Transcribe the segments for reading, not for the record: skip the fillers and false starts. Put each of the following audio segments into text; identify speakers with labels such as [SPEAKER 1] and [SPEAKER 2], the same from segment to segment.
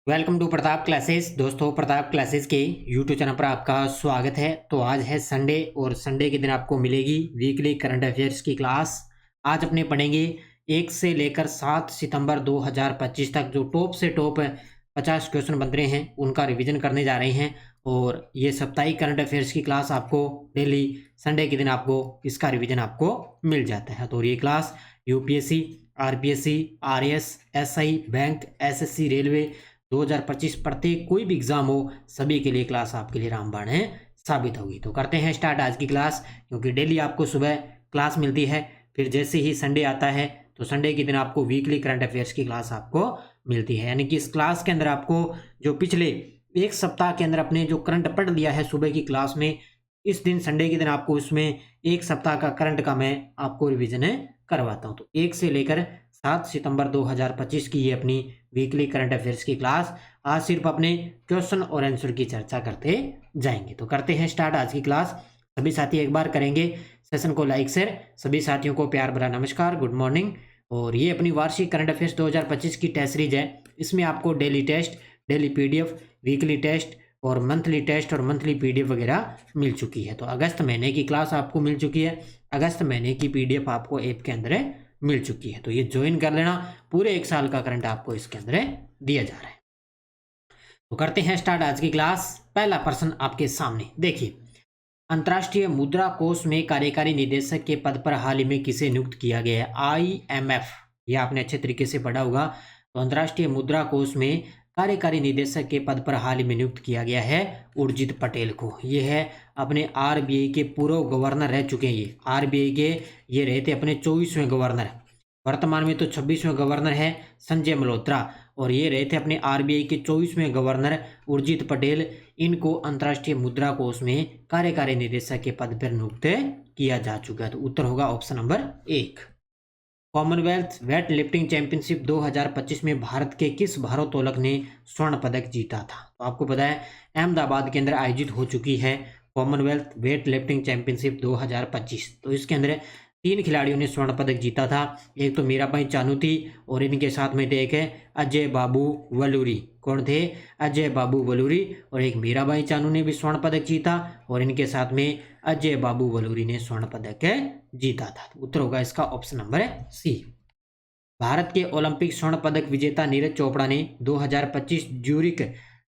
[SPEAKER 1] Welcome to Pratap classes. दोस्तों, Pratap classes के YouTube channel पर आपका स्वागत है। तो आज है संडे और संडे के दिन आपको मिलेगी वीकली करंट अफेयर्स की क्लास। आज अपने पढ़ेंगे 1 से लेकर 7 सितंबर 2025 तक जो टॉप से टॉप 50 क्वेश्चन बन रहे हैं उनका रिवीजन करने जा रहे हैं। और ये साप्ताहिक करंट अफेयर्स की क्लास आपको डेली संडे के दिन आपको इसका रिवीजन आपको मिल जाता है। तो ये class UPSC, RPSC, RAS, SI, bank, SSC, railway 2025 प्रत्येक कोई भी एग्जाम हो सभी के लिए क्लास आपके लिए रामबाण है साबित होगी। तो करते हैं स्टार्ट आज की क्लास, क्योंकि डेली आपको सुबह क्लास मिलती है, फिर जैसे ही संडे आता है तो संडे के दिन आपको वीकली करंट अफेयर्स की क्लास आपको मिलती है। यानी कि इस क्लास के अंदर आपको जो पिछले एक सप्ताह के अंदर अपने जो करंट पढ़ लिया है सुबह की क्लास में, इस दिन संडे के दिन आपको उसमें एक सप्ताह का करंट का मैं आपको रिविजन करवाता हूँ। तो 1 से लेकर 7 सितंबर 2025 की ये अपनी वीकली करंट अफेयर्स की क्लास। आज सिर्फ अपने क्वेश्चन और आंसर की चर्चा करते जाएंगे। तो करते हैं स्टार्ट आज की क्लास। सभी साथी एक बार करेंगे सेशन को लाइक शेयर। सभी साथियों को प्यार भरा नमस्कार, गुड मॉर्निंग। और ये अपनी वार्षिक करंट अफेयर्स 2025 की टेस्ट सीरीज है। इसमें आपको daily test, daily PDF, weekly test और मंथली टेस्ट और मंथली पीडीएफ वगैरह मिल चुकी है। तो अगस्त महीने की क्लास आपको मिल चुकी है, अगस्त महीने की पीडीएफ आपको ऐप के अंदर मिल चुकी है। तो ये ज्वाइन कर लेना, पूरे एक साल का करंट आपको इसके अंदर दिया जा रहा है। तो करते हैं स्टार्ट आज की क्लास। पहला प्रश्न आपके सामने देखिए, अंतर्राष्ट्रीय मुद्रा कोष में कार्यकारी निदेशक के पद पर हाल ही में किसे नियुक्त किया गया है? आईएमएफ, ये आपने अच्छे तरीके से पढ़ा होगा। तो अंतर्राष्ट्रीय मुद्रा कोष में कार्यकारी निदेशक के पद पर हाल ही में नियुक्त किया गया है उर्जित पटेल को। ये है अपने आरबीआई के पूर्व गवर्नर रह चुके हैं। ये आरबीआई के ये रहे थे अपने 24वें गवर्नर, वर्तमान में तो 26वें गवर्नर है संजय मल्होत्रा, और ये रहे थे अपने आरबीआई के 24वें गवर्नर उर्जित पटेल। इनको अंतर्राष्ट्रीय मुद्रा कोष में कार्यकारी निदेशक के पद पर नियुक्त किया जा चुका है। तो उत्तर होगा option number 1। Commonwealth wait lifting championship 2025 में भारत के किस भारोत्तोलक ने स्वर्ण पदक जीता था? तो आपको पता है अहमदाबाद के अंदर आयोजित हो चुकी है कॉमनवेल्थ वेट लिफ्टिंग चैंपियनशिप 2025। तो इसके अंदर 3 खिलाड़ियों ने स्वर्ण पदक जीता था। एक तो मीराबाई चानू थी और इनके साथ में थे एक है अजय बाबू वलूरी। कौन थे? अजय बाबू वलूरी। और एक मीराबाई चानू ने भी स्वर्ण पदक जीता और इनके साथ में अजय बाबू वलूरी ने स्वर्ण पदक जीता था। उत्तर होगा इसका ऑप्शन नंबर सी। भारत के ओलंपिक स्वर्ण पदक विजेता नीरज चोपड़ा ने 2025 ज्यूरिक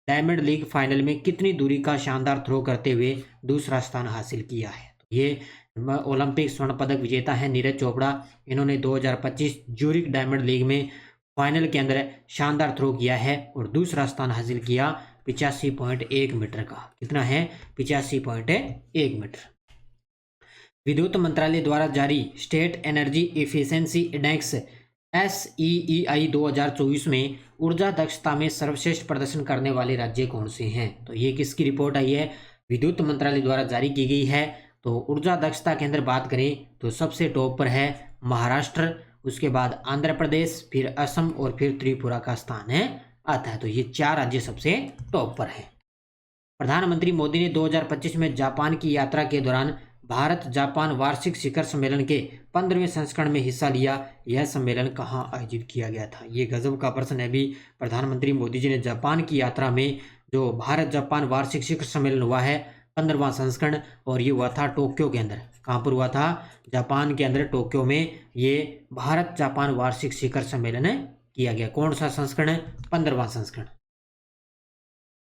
[SPEAKER 1] डायमंड लीग फाइनल में कितनी दूरी का शानदार थ्रो करते हुए दूसरा स्थान हासिल किया है? तो ये ओलंपिक स्वर्ण पदक विजेता है नीरज चोपड़ा। इन्होंने 2025 ज्यूरिक डायमंड लीग में फाइनल के अंदर शानदार थ्रो किया है और दूसरा स्थान हासिल किया 85.1 मीटर का। कितना है? 85.1 मीटर। विद्युत मंत्रालय द्वारा जारी state energy efficiency index SEEI 2024 में ऊर्जा दक्षता में सर्वश्रेष्ठ प्रदर्शन करने वाले राज्य कौन से हैं? तो ये किसकी रिपोर्ट आई है? विद्युत मंत्रालय द्वारा जारी की गई है। तो ऊर्जा दक्षता के अंदर बात करें तो सबसे टॉप पर है महाराष्ट्र, उसके बाद आंध्र प्रदेश, फिर असम और फिर त्रिपुरा का स्थान आता है। तो ये 4 राज्य सबसे टॉप पर है। प्रधानमंत्री मोदी ने 2025 में जापान की यात्रा के दौरान भारत जापान वार्षिक शिखर सम्मेलन के 15वें संस्करण में हिस्सा लिया। यह सम्मेलन कहाँ आयोजित किया गया था? ये गजब का प्रश्न है। भी प्रधानमंत्री मोदी जी ने जापान की यात्रा में जो भारत जापान वार्षिक शिखर सम्मेलन हुआ है 15वां संस्करण, और ये हुआ था टोक्यो के अंदर। कहाँ पर हुआ था? जापान के अंदर टोक्यो में ये भारत जापान वार्षिक शिखर सम्मेलन किया गया। कौन सा संस्करण? 15वां संस्करण।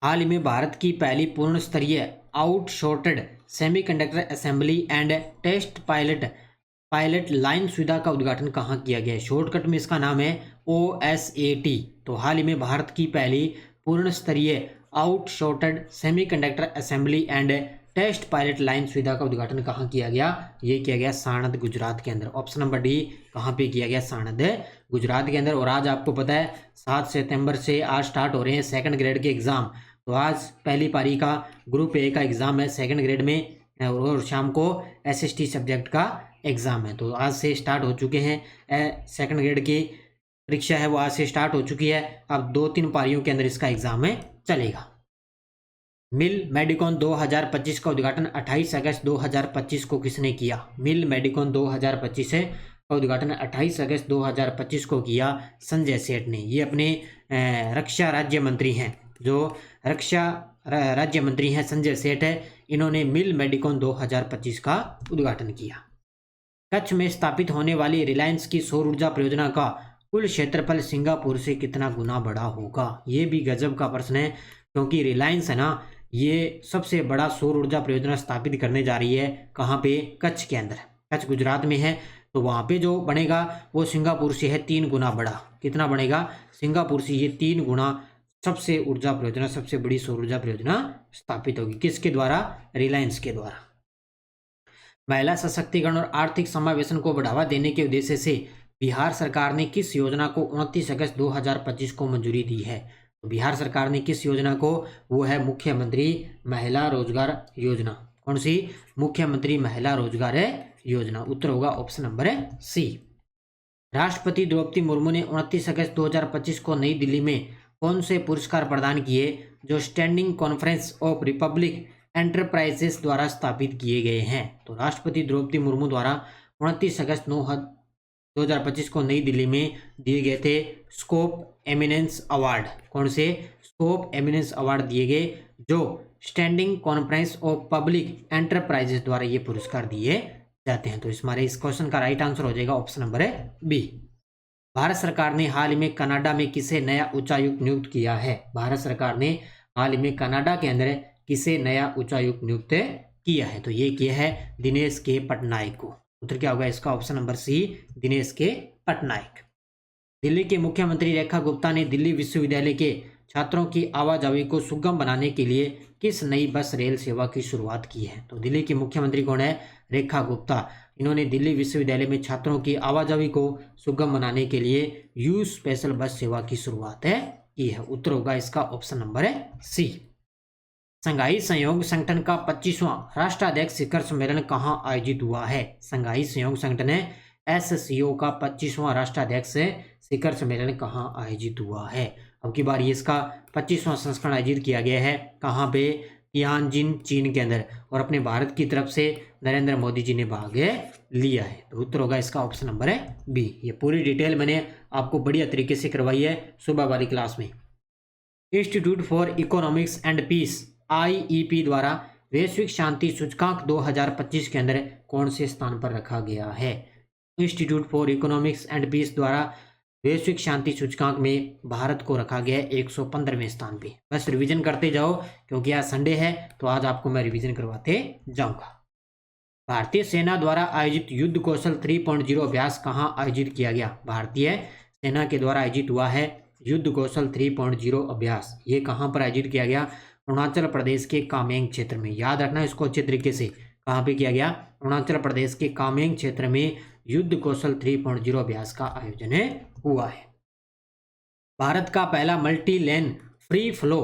[SPEAKER 1] हाल ही में भारत की पहली पूर्ण स्तरीय outsourced semiconductor assembly and test pilot line सुविधा का उद्घाटन कहाँ किया गया है? शॉर्टकट में इसका नाम है OSAT। तो हाल ही में भारत की पहली पूर्ण स्तरीय outsourced semiconductor assembly and test pilot line सुविधा का उद्घाटन कहाँ किया गया? ये किया गया साणंद गुजरात के अंदर। ऑप्शन नंबर डी कहाँ पे किया गया? साणंद गुजरात के अंदर। और आज आपको पता है 7 सितंबर से आज स्टार्ट हो रहे हैं सेकंड ग्रेड के एग्जाम। तो आज पहली पारी का ग्रुप ए का एग्जाम है सेकंड ग्रेड में, और शाम को SST सब्जेक्ट का एग्जाम है। तो आज से स्टार्ट हो चुके हैं सेकंड ग्रेड की परीक्षा है वो आज से स्टार्ट हो चुकी है। अब 2-3 पारियों के अंदर इसका एग्जाम चलेगा। मिल मेडिकॉन 2025 का उद्घाटन 28 अगस्त 2025 को किसने किया? मिल मेडिकॉन 2025 है का उद्घाटन 28 अगस्त 2025 को किया संजय सेठ ने। ये अपने रक्षा राज्य मंत्री हैं, जो रक्षा राज्य मंत्री हैं संजय सेठ है। इन्होंने मिल मेडिकॉन 2025 का उद्घाटन किया। कच्छ में स्थापित होने वाली रिलायंस की सौर ऊर्जा परियोजना का कुल क्षेत्रफल सिंगापुर से कितना गुना बड़ा होगा? ये भी गजब का प्रश्न है, क्योंकि रिलायंस है ना, ये सबसे बड़ा सौर ऊर्जा परियोजना स्थापित करने जा रही है। कहाँ पे? कच्छ के अंदर। कच्छ गुजरात में है, तो वहाँ पे जो बनेगा वो सिंगापुर से है 3 गुना बड़ा। कितना बनेगा? सिंगापुर से ये 3 गुना सबसे ऊर्जा परियोजना, सबसे बड़ी सौर ऊर्जा परियोजना स्थापित होगी। किसके द्वारा? रिलायंस के द्वारा। महिला सशक्तिकरण और आर्थिक समावेशन को बढ़ावा देने के उद्देश्य से बिहार सरकार ने किस योजना को 29 अगस्त 2025 को मंजूरी दी है? तो बिहार सरकार ने किस योजना को? वो है मुख्यमंत्री महिला रोजगार योजना। कौन सी? मुख्यमंत्री महिला रोजगार योजना। उत्तर होगा ऑप्शन नंबर सी। राष्ट्रपति द्रौपदी मुर्मू ने 29 अगस्त 2025 को नई दिल्ली में कौन से पुरस्कार प्रदान किए जो standing conference of Republic enterprises द्वारा स्थापित किए गए हैं? तो राष्ट्रपति द्रौपदी मुर्मू द्वारा 29 अगस्त 2025 को नई दिल्ली में दिए गए थे स्कोप एमिनेंस अवार्ड। कौन से? स्कोप एमिनेंस अवार्ड दिए गए, जो standing conference of public enterprises द्वारा ये पुरस्कार दिए जाते हैं। तो इस क्वेश्चन का राइट आंसर हो जाएगा ऑप्शन नंबर बी। भारत सरकार ने हाल ही में कनाडा में किसे नया उच्चायुक्त नियुक्त किया है? भारत सरकार ने हाल ही में कनाडा के अंदर किसे नया उच्चायुक्त नियुक्त किया है? तो ये किया है दिनेश के पटनायक को। उत्तर क्या होगा इसका? ऑप्शन नंबर सी, दिनेश के पटनायक। दिल्ली के मुख्यमंत्री रेखा गुप्ता ने दिल्ली विश्वविद्यालय के छात्रों की आवाजाही को सुगम बनाने के लिए किस नई बस रेल सेवा की शुरुआत की है? तो दिल्ली की मुख्यमंत्री कौन है? रेखा गुप्ता। इन्होंने दिल्ली विश्वविद्यालय में छात्रों की आवाजाही को सुगम बनाने के लिए यू स्पेशल बस सेवा की शुरुआत की है। उत्तर होगा इसका ऑप्शन नंबर सी। संघाई सहयोग संगठन का 25वां राष्ट्राध्यक्ष शिखर सम्मेलन कहाँ आयोजित हुआ है? संघाई सहयोग संगठन SCO का 25वां राष्ट्राध्यक्ष शिखर सम्मेलन कहाँ आयोजित हुआ है? अब की बार ये इसका 25वां संस्करण आयोजित किया गया है। कहाँ पे? तियानजिन, चीन के अंदर। और अपने भारत की तरफ से नरेंद्र मोदी जी ने भाग लिया है। तो उत्तर होगा इसका ऑप्शन नंबर बी। ये पूरी डिटेल मैंने आपको बढ़िया तरीके से करवाई है सुबह वाली क्लास में। Institute for economics and peace IEP द्वारा वैश्विक शांति सूचकांक 2025 के अंदर कौन से स्थान पर रखा गया है? Institute for economics and peace द्वारा वैश्विक शांति सूचकांक में भारत को रखा गया है 115वें स्थान पे। बस रिवीजन करते जाओ, क्योंकि आज संडे है तो आज आपको मैं रिवीजन करवाते जाऊंगा। भारतीय सेना द्वारा आयोजित युद्ध कौशल 3.0 अभ्यास कहाँ आयोजित किया गया? भारतीय सेना के द्वारा आयोजित हुआ है युद्ध कौशल 3.0 अभ्यास। ये कहाँ पर आयोजित किया गया? अरुणाचल प्रदेश के कामेंग क्षेत्र में। याद रखना इसको अच्छे तरीके से। कहाँ पे किया गया? अरुणाचल प्रदेश के कामेंग क्षेत्र में युद्ध कौशल 3.0 अभ्यास का आयोजन हुआ है। भारत का पहला multi lane free flow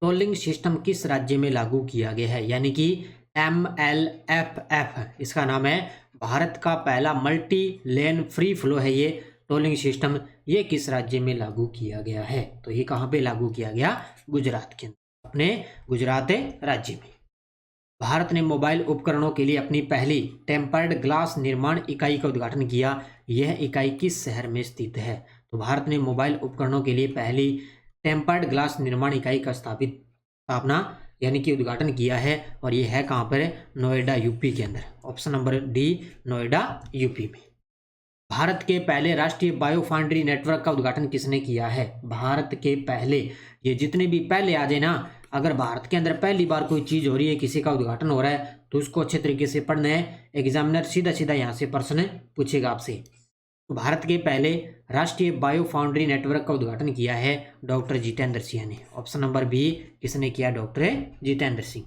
[SPEAKER 1] tolling system किस राज्य में लागू किया गया है? यानी कि MLFF इसका नाम है। भारत का पहला मल्टी लेन फ्री फ्लो है ये टोलिंग सिस्टम। ये किस राज्य में लागू किया गया है? तो ये कहाँ पे लागू किया गया? गुजरात के अंदर, अपने गुजरात राज्य में। भारत ने मोबाइल उपकरणों के लिए अपनी पहली टेम्पर्ड ग्लास निर्माण इकाई का उद्घाटन किया। यह इकाई किस शहर में स्थित है? तो भारत ने मोबाइल उपकरणों के लिए पहली टेम्पर्ड ग्लास निर्माण इकाई का स्थापना यानी कि उद्घाटन किया है, और यह है कहाँ पर? नोएडा यूपी के अंदर। Option number D, Noida UP में। भारत के पहले राष्ट्रीय बायो फाउंड्री नेटवर्क का उद्घाटन किसने किया है? भारत के पहले, ये जितने भी पहले आ जाए ना, अगर भारत के अंदर पहली बार कोई चीज़ हो रही है, किसी का उद्घाटन हो रहा है, तो उसको अच्छे तरीके से पढ़ना है। एग्जामिनर सीधा सीधा यहाँ से प्रश्न पूछेगा आपसे। तो भारत के पहले राष्ट्रीय बायो फाउंड्री नेटवर्क का उद्घाटन किया है डॉक्टर जितेंद्र सिंह ने। ऑप्शन नंबर बी, किसने किया? डॉक्टर जितेंद्र सिंह।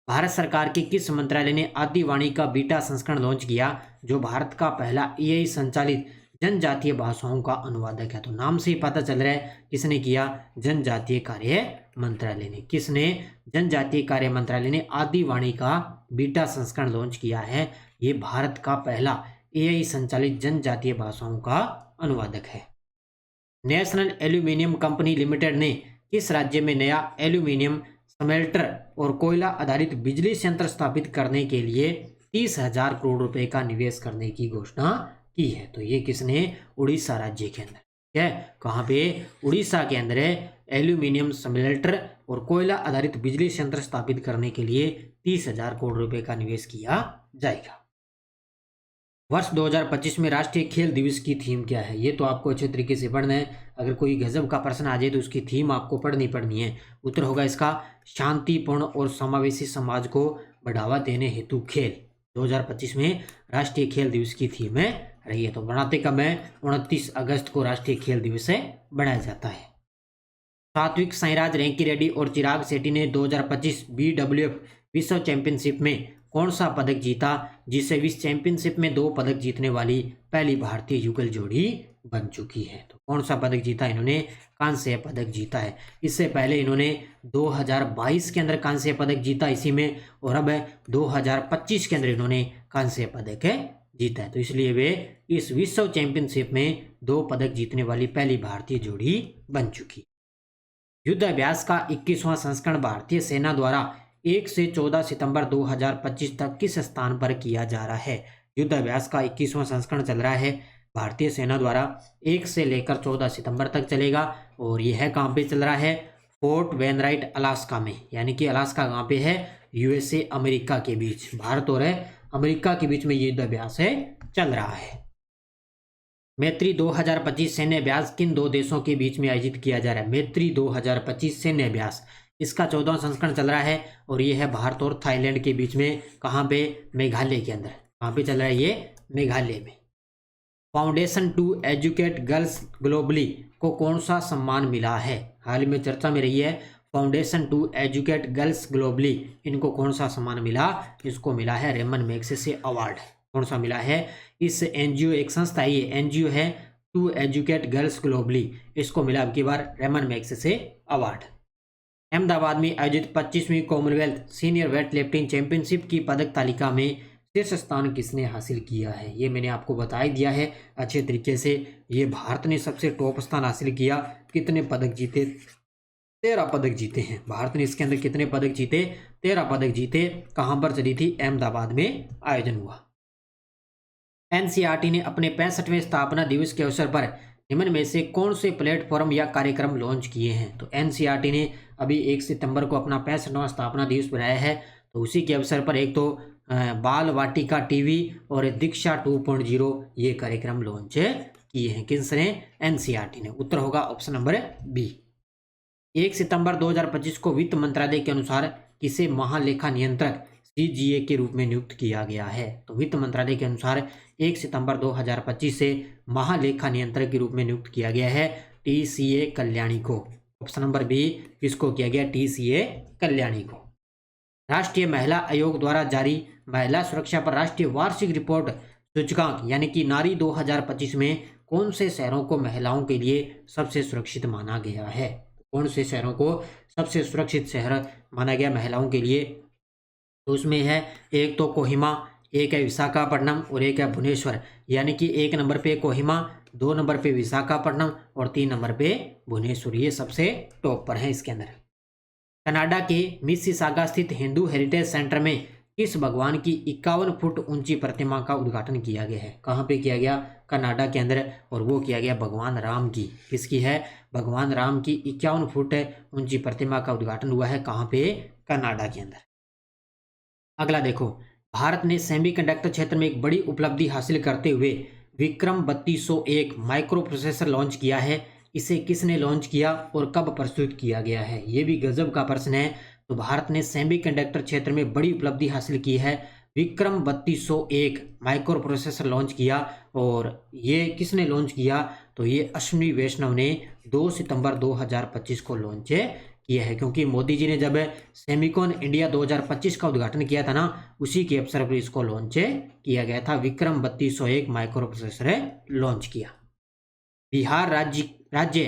[SPEAKER 1] भारत सरकार के किस मंत्रालय ने आदिवाणी का बीटा संस्करण लॉन्च किया, जो भारत का पहला AI संचालित जनजातीय भाषाओं का अनुवादक है? तो नाम से ही पता चल रहा है किसने किया? जनजातीय कार्य मंत्रालय ने। किसने? जनजातीय कार्य मंत्रालय ने आदिवाणी का बीटा संस्करण लॉन्च किया है। ये भारत का पहला AI संचालित जनजातीय भाषाओं का अनुवादक है। नेशनल एल्यूमिनियम कंपनी लिमिटेड ने किस राज्य में नया एल्यूमिनियम स्मेल्टर और कोयला आधारित बिजली संयंत्र स्थापित करने के लिए 30,000 करोड़ रुपए का निवेश करने की घोषणा की है। तो ये किसने, उड़ीसा राज्य के अंदर, ठीक है, कहाँ पे, उड़ीसा के अंदर एल्यूमिनियम स्मेल्टर और कोयला आधारित बिजली संयंत्र स्थापित करने के लिए 30,000 करोड़ रुपए का निवेश किया जाएगा। वर्ष 2025 में राष्ट्रीय खेल दिवस की थीम क्या है? ये तो आपको अच्छे तरीके से पढ़ना है। अगर कोई गजब का प्रश्न आ जाए तो उसकी थीम आपको पढ़नी है। उत्तर होगा इसका शांतिपूर्ण और समावेशी समाज को बढ़ावा देने हेतु खेल। 2025 में राष्ट्रीय खेल दिवस की थीम है रही है। तो बनाते कब है? 29 अगस्त को राष्ट्रीय खेल दिवस है बनाया जाता है। सात्विक साईराज रैंकीरेड्डी और चिराग शेट्टी ने 2025 BWF विश्व चैंपियनशिप में कौन सा पदक जीता, जिससे विश्व चैंपियनशिप में 2 पदक जीतने वाली पहली भारतीय युगल जोड़ी बन चुकी है। तो कौन सा पदक जीता इन्होंने? कांस्य पदक जीता है। इससे पहले इन्होंने 2022 के अंदर कांस्य पदक जीता इसी में, और अब 2025 के अंदर इन्होंने कांस्य पदक जीता है। तो इसलिए वे इस विश्व चैंपियनशिप में 2 पदक जीतने वाली पहली भारतीय जोड़ी बन चुकी। युद्ध अभ्यास का 21वां संस्करण भारतीय सेना द्वारा 1 से 14 सितंबर 2025 तक किस स्थान पर किया जा रहा है? युद्ध अभ्यास का 21वां संस्करण चल रहा है भारतीय सेना द्वारा 1 से लेकर 14 सितंबर तक चलेगा, और यह है कहाँ पे चल रहा है? फोर्ट वेनराइट अलास्का में, यानी कि अलास्का कहाँ पे है? USA अमेरिका के बीच, भारत और अमेरिका के बीच में ये युद्ध अभ्यास चल रहा है। मैत्री 2025 सैन्य अभ्यास किन 2 देशों के बीच में आयोजित किया जा रहा है? मैत्री 2025 सैन्य अभ्यास, इसका 14वां संस्करण चल रहा है, और ये है भारत और थाईलैंड के बीच में। कहाँ पे? मेघालय के अंदर। कहाँ पे चल रहा है ये? मेघालय में। Foundation to educate girls globally को कौन सा सम्मान मिला है? हाल ही में चर्चा में रही है foundation to educate girls globally, इनको कौन सा सम्मान मिला? इसको मिला है रेमन मैग्सेसे अवार्ड। कौन सा मिला है? इस एनजीओ, एक संस्था है ये, एनजीओ है टू एजुकेट गर्ल्स ग्लोबली, इसको मिला अब की बार रेमन मैग्सेसे अवार्ड। अहमदाबाद में आयोजित 25वीं Commonwealth senior weight lifting championship की पदक तालिका में शीर्ष स्थान किसने हासिल किया है? ये मैंने आपको बता ही दिया है अच्छे तरीके से। ये भारत ने सबसे टॉप स्थान हासिल किया। कितने पदक जीते? 13 पदक जीते हैं भारत ने। इसके अंदर कितने पदक जीते? 13 पदक जीते। कहाँ पर चली थी? अहमदाबाद में आयोजन हुआ। NCERT ने अपने 65वें स्थापना दिवस के अवसर पर निम्न में से कौन से प्लेटफॉर्म या कार्यक्रम लॉन्च किए हैं? तो NCERT ने अभी 1 सितंबर को अपना 65वां स्थापना दिवस बनाया है। तो उसी के अवसर पर एक तो बाल वाटिका टीवी और दीक्षा 2.0 ये कार्यक्रम लॉन्च किए हैं। किसने? NCERT ने। उत्तर होगा ऑप्शन नंबर बी। 1 सितंबर 2025 को वित्त मंत्रालय के अनुसार किसे महालेखा नियंत्रक CGA के रूप में नियुक्त किया गया है? तो वित्त मंत्रालय के अनुसार 1 सितंबर 2025 से महालेखा नियंत्रक के रूप में नियुक्त किया गया है TCA कल्याणी को। ऑप्शन नंबर बी, किसको किया गया? TCA कल्याणी को। राष्ट्रीय महिला आयोग द्वारा जारी महिला सुरक्षा पर राष्ट्रीय वार्षिक रिपोर्ट सूचकांक यानी कि नारी 2025 में कौन से शहरों को महिलाओं के लिए सबसे सुरक्षित माना गया है? कौन से शहरों को सबसे सुरक्षित शहर माना गया महिलाओं के लिए? तो उसमें है एक तो कोहिमा, एक है विशाखापट्टनम और एक है भुवनेश्वर। यानी कि 1 नंबर पे कोहिमा, 2 नंबर पे विशाखापट्टनम और 3 नंबर पे भुवनेश्वर। ये सबसे टॉप पर है इसके अंदर। कनाडा के मिसिसागा स्थित हिंदू हेरिटेज सेंटर में किस भगवान की 51 फुट ऊंची प्रतिमा का उद्घाटन किया गया है? कहाँ पे किया गया? कनाडा के अंदर, और वो किया गया भगवान राम की। किसकी है? भगवान राम की 51 फुट ऊंची प्रतिमा का उद्घाटन हुआ है। कहाँ पे? कनाडा के अंदर। अगला देखो, भारत ने सेमीकंडक्टर क्षेत्र में एक बड़ी उपलब्धि हासिल करते हुए विक्रम 3201 माइक्रो प्रोसेसर लॉन्च किया है। इसे किसने लॉन्च किया और कब प्रस्तुत किया गया है? ये भी गजब का प्रश्न है। तो भारत ने सेमीकंडक्टर क्षेत्र में बड़ी उपलब्धि हासिल की है। विक्रम 3201 माइक्रो प्रोसेसर लॉन्च किया, और ये किसने लॉन्च किया? तो ये अश्विनी वैष्णव ने 2 सितंबर 2025 को लॉन्च किया है, क्योंकि मोदी जी ने जब सेमिकॉन इंडिया 2025 का उद्घाटन किया था ना, उसी के अवसर पर इसको लॉन्च किया गया था। विक्रम 3201 माइक्रो प्रोसेसर लॉन्च किया। बिहार राज्य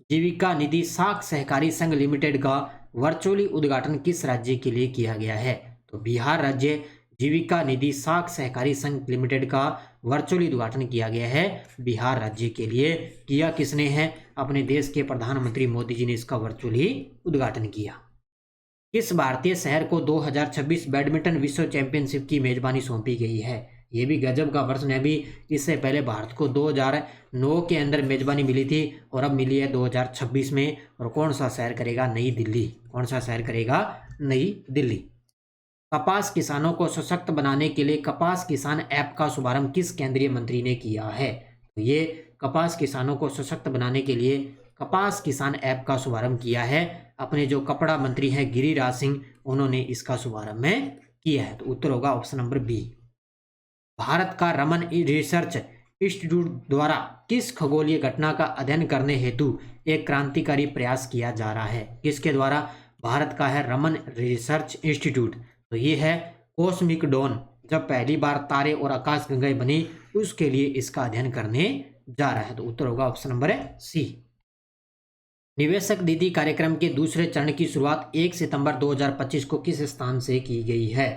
[SPEAKER 1] जीविका निधि साख सहकारी संघ लिमिटेड का वर्चुअली उद्घाटन किस राज्य के लिए किया गया है? तो बिहार राज्य जीविका निधि साख सहकारी संघ लिमिटेड का वर्चुअली उद्घाटन किया गया है बिहार राज्य के लिए। किया किसने है? अपने देश के प्रधानमंत्री मोदी जी ने इसका वर्चुअली उद्घाटन किया। किस भारतीय शहर को 2026 बैडमिंटन विश्व चैंपियनशिप की मेजबानी सौंपी गई है? ये भी गजब का प्रश्न है। अभी इससे पहले भारत को 2009 के अंदर मेजबानी मिली थी और अब मिली है 2026 में। और कौन सा शहर करेगा? नई दिल्ली। कौन सा शहर करेगा? नई दिल्ली। कपास किसानों को सशक्त बनाने के लिए कपास किसान ऐप का शुभारंभ किस केंद्रीय मंत्री ने किया है? तो ये कपास किसानों को सशक्त बनाने के लिए कपास किसान ऐप का शुभारंभ किया है अपने जो कपड़ा मंत्री हैं गिरिराज सिंह, उन्होंने इसका शुभारंभ में किया है। तो उत्तर होगा ऑप्शन नंबर बी। भारत का रमन रिसर्च इंस्टीट्यूट द्वारा किस खगोलीय घटना का अध्ययन करने हेतु एक क्रांतिकारी प्रयास किया जा रहा है? किसके द्वारा? भारत का है रमन रिसर्च इंस्टीट्यूट। तो ये है कॉस्मिक डॉन, जब पहली बार तारे और आकाशगंगाएं बनी उसके लिए इसका अध्ययन करने जा रहा है। तो उत्तर होगा ऑप्शन नंबर सी। निवेशक दीदी कार्यक्रम के दूसरे चरण की शुरुआत 1 सितंबर 2025 को किस स्थान से की गई है?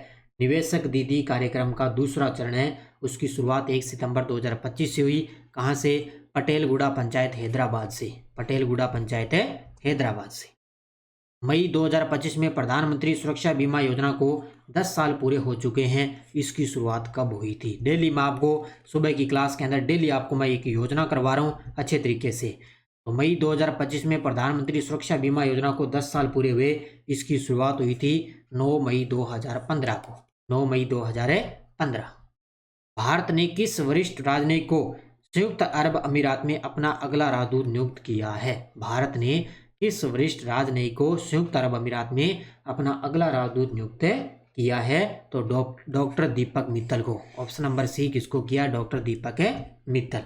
[SPEAKER 1] निवेशक दीदी कार्यक्रम का दूसरा चरण है, उसकी शुरुआत 1 सितंबर 2025 से हुई। कहाँ से? पटेलगुड़ा पंचायत हैदराबाद से। पटेलगुड़ा पंचायत है हैदराबाद से। मई 2025 में प्रधानमंत्री सुरक्षा बीमा योजना को 10 साल पूरे हो चुके हैं। इसकी शुरुआत कब हुई थी? डेली मैं आपको सुबह की क्लास के अंदर डेली आपको मैं एक योजना करवा रहा हूँ अच्छे तरीके से। तो मई 2025 में प्रधानमंत्री सुरक्षा बीमा योजना को 10 साल पूरे हुए। इसकी शुरुआत हुई थी 9 मई 2015 को। 9 मई 2015। भारत ने किस वरिष्ठ राजनयिक को संयुक्त अरब अमीरात में अपना अगला राजदूत नियुक्त किया है? भारत ने किस वरिष्ठ राजनयिक को संयुक्त अरब अमीरात में अपना अगला राजदूत नियुक्त किया है? तो डॉक्टर दीपक मित्तल को। ऑप्शन नंबर सी किसको किया? डॉक्टर दीपक मित्तल।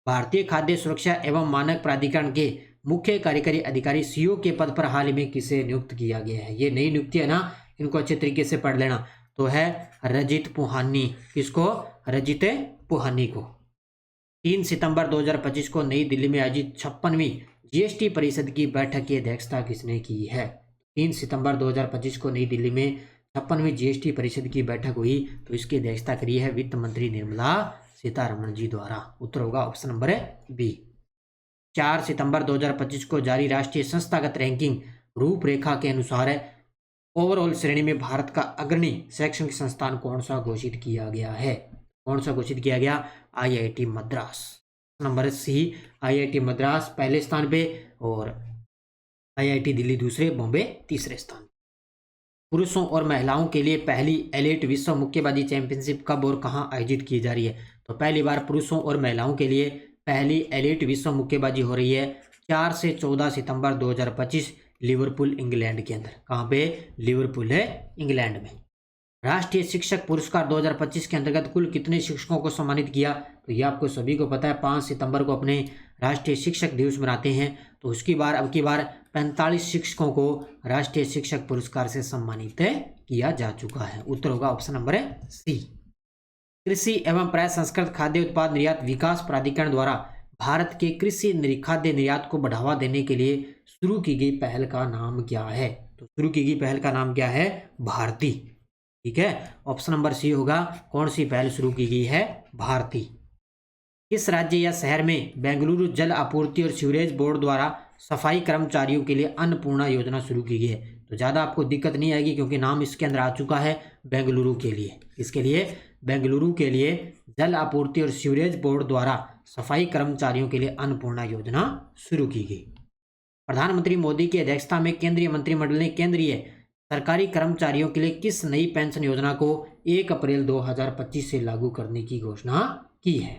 [SPEAKER 1] भारतीय खाद्य सुरक्षा एवं मानक प्राधिकरण के मुख्य कार्यकारी अधिकारी सीईओ के पद पर हाल ही में किसे नियुक्त किया गया है? ये नई नियुक्ति है ना, इनको अच्छे तरीके से पढ़ लेना। तो है रजित पुहानी। किसको? रजित पुहानी को। 3 सितंबर 2025 को नई दिल्ली में आयोजित 56वीं जीएसटी परिषद की बैठक की अध्यक्षता किसने की है? 3 सितंबर 2025 को नई दिल्ली में 56वीं जीएसटी परिषद की बैठक हुई, तो इसकी अध्यक्षता करी है वित्त मंत्री निर्मला सीतारमण जी द्वारा। उत्तर होगा ऑप्शन नंबर बी। 4 सितंबर 2025 को जारी राष्ट्रीय संस्थागत रैंकिंग रूपरेखा के अनुसार ओवरऑल श्रेणी में भारत का अग्रणी शैक्षणिक संस्थान कौन सा घोषित किया गया है? कौन सा घोषित किया गया? IIT Madras. Number C IIT Madras पहले स्थान पे और आईआईटी दिल्ली दूसरे, बॉम्बे तीसरे स्थान। पुरुषों और महिलाओं के लिए पहली एलीट विश्व मुक्केबाजी चैंपियनशिप कब और कहां आयोजित की जा रही है? तो पहली बार पुरुषों और महिलाओं के लिए पहली एलीट विश्व मुक्केबाजी हो रही है 4 से 14 सितंबर 2025 लिवरपूल इंग्लैंड के अंदर। कहाँ पे? लिवरपूल है इंग्लैंड में। राष्ट्रीय शिक्षक पुरस्कार 2025 के अंतर्गत कुल कितने शिक्षकों को सम्मानित किया? तो ये आपको सभी को पता है, 5 सितंबर को अपने राष्ट्रीय शिक्षक दिवस मनाते हैं। तो उसकी बार अब की बार 45 शिक्षकों को राष्ट्रीय शिक्षक पुरस्कार से सम्मानित किया जा चुका है। उत्तर होगा ऑप्शन नंबर सी। कृषि एवं प्रसंस्कृत खाद्य उत्पाद निर्यात विकास प्राधिकरण द्वारा भारत के कृषि खाद्य निर्यात को बढ़ावा देने के लिए शुरू की गई पहल का नाम क्या है? तो शुरू की गई पहल का नाम क्या है? भारती। ठीक है, ऑप्शन नंबर सी होगा। कौन सी पहल शुरू की गई है? भारती। किस राज्य या शहर में बेंगलुरु जल आपूर्ति और सीवरेज बोर्ड द्वारा सफाई कर्मचारियों के लिए अन्नपूर्णा योजना शुरू की गई है? तो ज़्यादा आपको दिक्कत नहीं आएगी क्योंकि नाम इसके अंदर आ चुका है बेंगलुरु के लिए। इसके लिए बेंगलुरु के लिए जल आपूर्ति और सीवरेज बोर्ड द्वारा सफाई कर्मचारियों के लिए अन्नपूर्णा योजना शुरू की गई। प्रधानमंत्री मोदी की अध्यक्षता में केंद्रीय मंत्रिमंडल ने केंद्रीय सरकारी कर्मचारियों के लिए किस नई पेंशन योजना को 1 अप्रैल 2025 से लागू करने की घोषणा की है?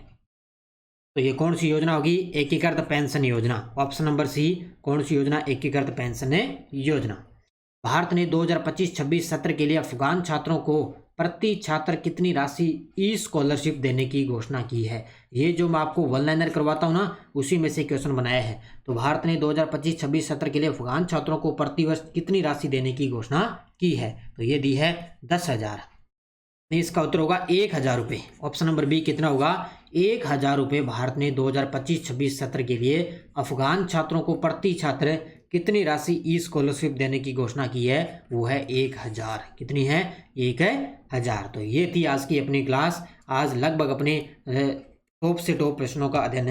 [SPEAKER 1] तो ये कौन सी योजना होगी? एकीकृत पेंशन योजना। Option number C. कौन सी योजना? एकीकृत पेंशन योजना। भारत ने 2025-26 सत्र के लिए अफगान छात्रों को प्रति छात्र कितनी राशि ई स्कॉलरशिप देने की घोषणा की है? ये जो मैं आपको वन लाइनर करवाता हूँ ना, उसी में से क्वेश्चन बनाया है। तो भारत ने 2025-26 सत्र के लिए अफगान छात्रों को प्रति वर्ष कितनी राशि देने की घोषणा की है? तो ये दी है 10,000। इसका उत्तर होगा 1,000 रुपये। ऑप्शन नंबर बी कितना होगा? 1,000 रुपये भारत ने 2025-26 सत्र के लिए अफगान छात्रों को प्रति छात्र कितनी राशि ई स्कॉलरशिप देने की घोषणा की है? वो है 1,000। कितनी है? 1,000। तो ये थी आज की अपनी क्लास। आज लगभग अपने टॉप से टॉप प्रश्नों का अध्ययन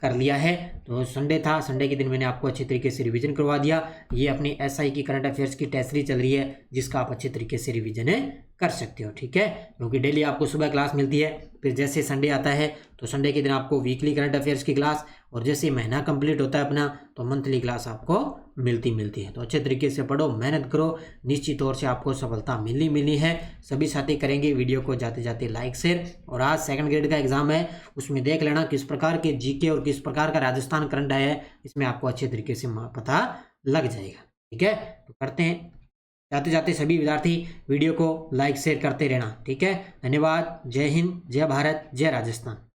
[SPEAKER 1] कर लिया है। तो संडे था, संडे के दिन मैंने आपको अच्छे तरीके से रिवीजन करवा दिया। ये अपनी एसआई की करंट अफेयर्स की टेस्ट सीरीज चल रही है, जिसका आप अच्छे तरीके से रिवीजन कर सकते हो, ठीक है। क्योंकि डेली आपको सुबह क्लास मिलती है, फिर जैसे संडे आता है तो संडे के दिन आपको वीकली करंट अफेयर्स की क्लास, और जैसे महीना कंप्लीट होता है अपना तो मंथली क्लास आपको मिलती है। तो अच्छे तरीके से पढ़ो, मेहनत करो, निश्चित तौर से आपको सफलता मिलनी है। सभी साथी करेंगे वीडियो को जाते जाते लाइक शेयर। और आज सेकंड ग्रेड का एग्जाम है, उसमें देख लेना किस प्रकार के जीके और किस प्रकार का राजस्थान करंट आया है, इसमें आपको अच्छे तरीके से पता लग जाएगा, ठीक है। तो करते हैं, जाते जाते सभी विद्यार्थी वीडियो को लाइक शेयर करते रहना, ठीक है। धन्यवाद। जय हिंद, जय भारत, जय राजस्थान।